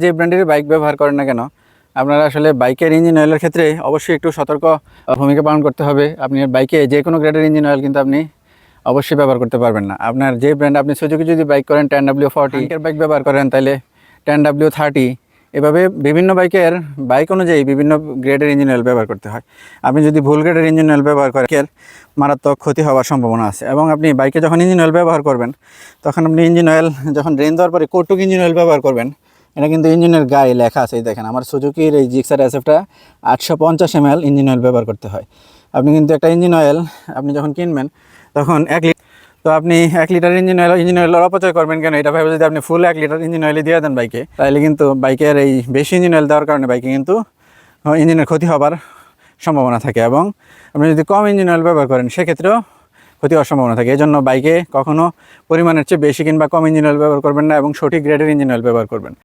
যে ব্র্যান্ডের বাইক ব্যবহার করেন না কেন, আপনারা আসলে বাইকের ইঞ্জিন অয়েলের ক্ষেত্রে অবশ্যই একটু সতর্ক ভূমিকা পালন করতে হবে। আপনি বাইকে যে কোনো গ্রেডের ইঞ্জিন অয়েল কিন্তু আপনি অবশ্যই ব্যবহার করতে পারবেন না। আপনার যে ব্র্যান্ড, আপনি সুজুকি যদি বাইক করেন 10W40 এর বাইক ব্যবহার করেন, তাহলে 10W30 এভাবে বিভিন্ন বাইক অনুযায়ী বিভিন্ন গ্রেডের ইঞ্জিন অয়েল ব্যবহার করতে হয়। আপনি যদি ভুল গ্রেডের ইঞ্জিন অয়েল ব্যবহার করেন, মারাত্মক ক্ষতি হওয়ার সম্ভাবনা আছে। এবং আপনি বাইকে যখন ইঞ্জিন অয়েল ব্যবহার করবেন, তখন আপনি ইঞ্জিন অয়েল যখন ড্রেন দেওয়ার পরে কৌতুক ইঞ্জিন অয়েল ব্যবহার করবেন, এটা কিন্তু ইঞ্জিনের গায়ে লেখা আছে। এই দেখেন, আমার সুজুকির এই জিক্সার এসএফটা 850 ml ইঞ্জিন অয়েল ব্যবহার করতে হয়। আপনি কিন্তু একটা ইঞ্জিন অয়েল আপনি যখন কিনবেন, তখন 1 লিটার, তো আপনি 1 লিটার ইঞ্জিন অয়েল অপচয় করবেন কেন? এটা ভাবে যদি আপনি ফুল 1 লিটার ইঞ্জিন অয়েল দিয়ে দেন বাইকে, তাহলে কিন্তু বাইকের এই বেশি ইঞ্জিন অয়েল দেওয়ার কারণে বাইকে কিন্তু ইঞ্জিনের ক্ষতি হবার সম্ভাবনা থাকে। এবং আপনি যদি কম ইঞ্জিন অয়েল ব্যবহার করেন, সেক্ষেত্রেও ক্ষতি হওয়ার সম্ভাবনা থাকে। এই জন্য বাইকে কখনও পরিমাণের চেয়ে বেশি কিংবা কম ইঞ্জিন অয়েল ব্যবহার করবেন না, এবং সঠিক গ্রেডের ইঞ্জিন অয়েল ব্যবহার করবেন।